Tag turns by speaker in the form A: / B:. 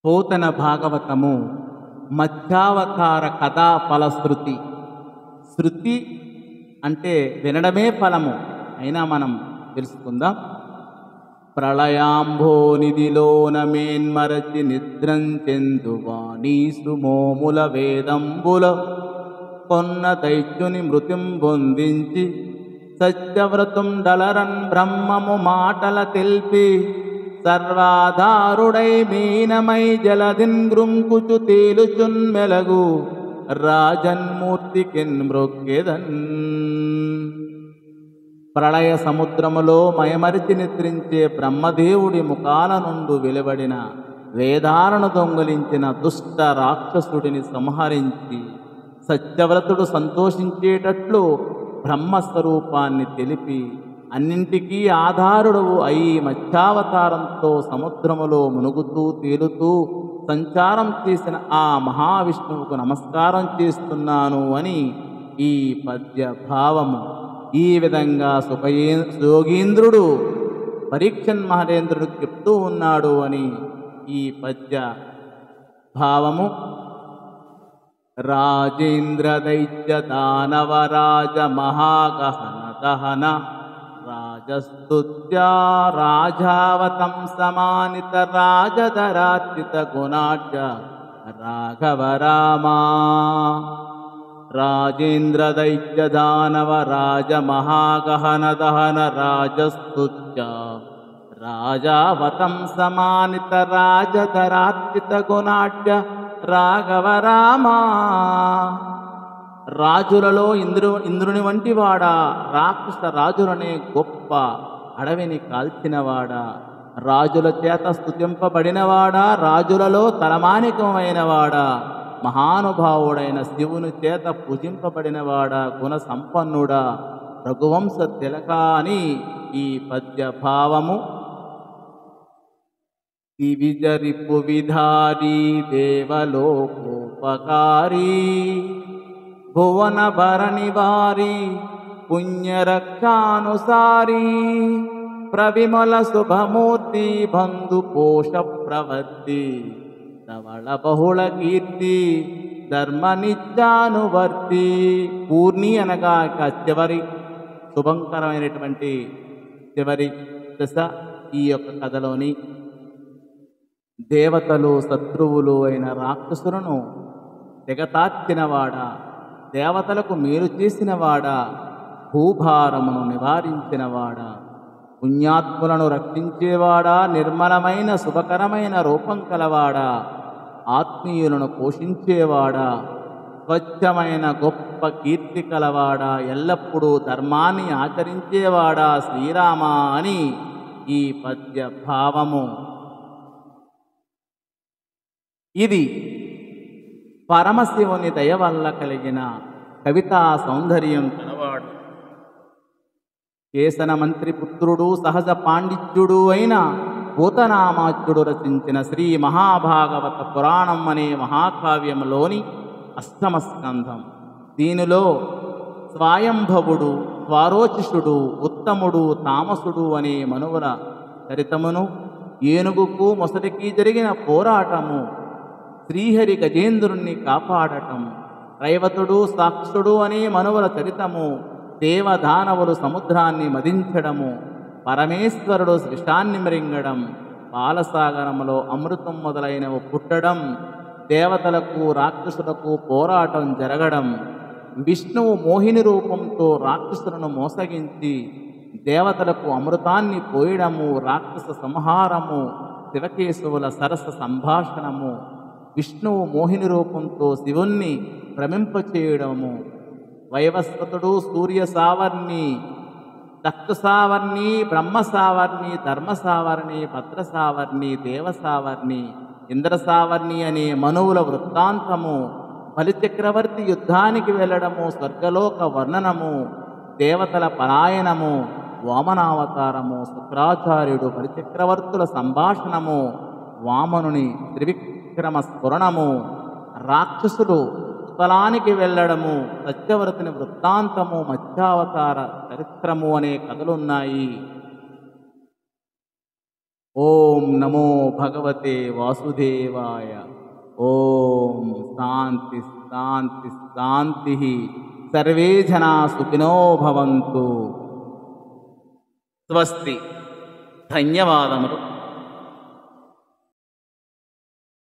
A: పోతన భాగవతము మధ్యావతార కథా ఫలశ్రుతి. శృతి అంటే వినడమే ఫలము, అయినా మనం తెలుసుకుందాం. ప్రళయాంభోనిధిలోన మేన్మరచి నిద్రంచెందువాణీసు మోముల వేదంబుల కొన్న దైత్యుని మృతిం పొందించి సత్యవ్రతం డలరన్ బ్రహ్మము మాటల తెల్పి సర్వాధారుడై మీనమై జలదిన్ గృంకుచు తేలుచున్ మెలగు రాజన్మూర్తికిన్ మృక్కెదన్. ప్రళయ సముద్రములో మయమరిచి నిద్రించే బ్రహ్మదేవుడి ముఖాల నుండి వెలువడిన వేదాలను దొంగిలించిన దుష్ట రాక్షసుడిని సంహరించి సత్యవ్రతుడు సంతోషించేటట్లు బ్రహ్మస్వరూపాన్ని తెలిపి అన్నింటికీ ఆధారుడవు అయి మత్స్యావతారంతో సముద్రములో మునుగుతూ తేలుతూ సంచారం చేసిన ఆ మహావిష్ణువుకు నమస్కారం చేస్తున్నాను అని ఈ పద్య భావము. ఈ విధంగా యోగీంద్రుడు పరీక్షన్ మహేంద్రుడికి చెప్తూ ఉన్నాడు అని ఈ పద్య భావము. రాజేంద్ర దైత్య దానవరాజ మహాగహన దహన రాజస్తుత్యా రాజావతం సమానిత రాజధరార్చిత గుణాఢ్య రాఘవ రామా. రాజేంద్ర దైత్య దానవ రాజ మహాగహన దహన రాజస్తుత్యా రాజావతం సమానిత రాజధరార్చిత గుణాఢ్య రాఘవ రామా. రాజులలో ఇంద్రుని వంటి వాడా, రాక్షస రాజులనే గొప్ప అడవిని కాల్చినవాడా, రాజుల చేత స్తుతింపబడినవాడా, రాజులలో తలమానికమైనవాడా, మహానుభావుడైన శివుని చేత పూజింపబడినవాడా, గుణ సంపన్నుడా, రఘువంశ తిలక అని ఈ పద్య భావము. దివిజరిపు విధారీ దేవలోకోపకారీ భువన భరణి వారి పుణ్యరక్షానుసారీ ప్రవిమల శుభమూర్తి బంధు పోష ప్రవర్తి ధవళ బహుళ కీర్తి ధర్మ నిత్యానువర్తి. పూర్ణి అనగా చివరి శుభంకరమైనటువంటి చివరి దశ ఈ యొక్క కథలోని దేవతలు శత్రువులు అయిన రాక్షసులను తెగతార్చినవాడా, దేవతలకు మేలు చేసినవాడా, భూభారమును నివారించినవాడా, పుణ్యాత్ములను రక్షించేవాడా, నిర్మలమైన శుభకరమైన రూపం కలవాడా, ఆత్మీయులను పోషించేవాడా, స్వచ్ఛమైన గొప్ప కీర్తి కలవాడా, ఎల్లప్పుడూ ధర్మాన్ని ఆచరించేవాడా శ్రీరామ అని ఈ పద్య భావము. ఇది పరమశివుని దయ వల్ల కలిగిన కవితా సౌందర్యం కలవాడు, కేసన మంత్రి పుత్రుడు, సహజ పాండిత్యుడు అయిన పూతనామాత్యుడు రచించిన శ్రీ మహాభాగవత పురాణం అనే మహాకావ్యంలోని అష్టమ స్కంధం. దీనిలో స్వయంభవుడు, స్వారోచిషుడు, ఉత్తముడు, తామసుడు అనే మనువుల చరితమును, ఏనుగుకు మొసటికి జరిగిన పోరాటము, శ్రీహరి గజేంద్రుణ్ణి కాపాడటం, రైవతుడు సాక్షుడు అనే మనువుల చరితము, దేవదానవులు సముద్రాన్ని మదించడము, పరమేశ్వరుడు విషాన్ని మృంగడం, పాలసాగరములో అమృతం మొదలైనవి పుట్టడం, దేవతలకు రాక్షసులకు పోరాటం జరగడం, విష్ణువు మోహిని రూపంతో రాక్షసులను మోసగించి దేవతలకు అమృతాన్ని పోయడము, రాక్షస సంహారము, శివకేశవుల సరస సంభాషణము, విష్ణువు మోహిని రూపంతో శివుణ్ణి భ్రమింపచేయడము, వైవస్వతుడు సూర్య సావర్ణి, దక్ష సావర్ణి, బ్రహ్మ సావర్ణి, ధర్మ సావర్ణి, భద్ర సావర్ణి, దేవ సావర్ణి, ఇంద్ర సావర్ణి అనే మనువుల వృత్తాంతము, బలిచక్రవర్తి యుద్ధానికి వెళ్ళడము, స్వర్గలోక వర్ణనము, దేవతల పలాయనము, వామనావతారము, శుక్రాచార్యుడు బలిచక్రవర్తుల సంభాషణము, వామనుని త్రివిక్రమ స్ఫురణము, రాక్షసుడు స్థలానికి వెళ్ళడము, సత్యవ్రతుని వృత్తాంతము, మత్స్యావతార చరిత్రము అనే కథలున్నాయి. ఓం నమో భగవతే వాసుదేవాయ. ఓం శాంతి శాంతి శాంతి. సర్వే జనా సుఖినో భవంతు. స్వస్తి. ధన్యవాదములు.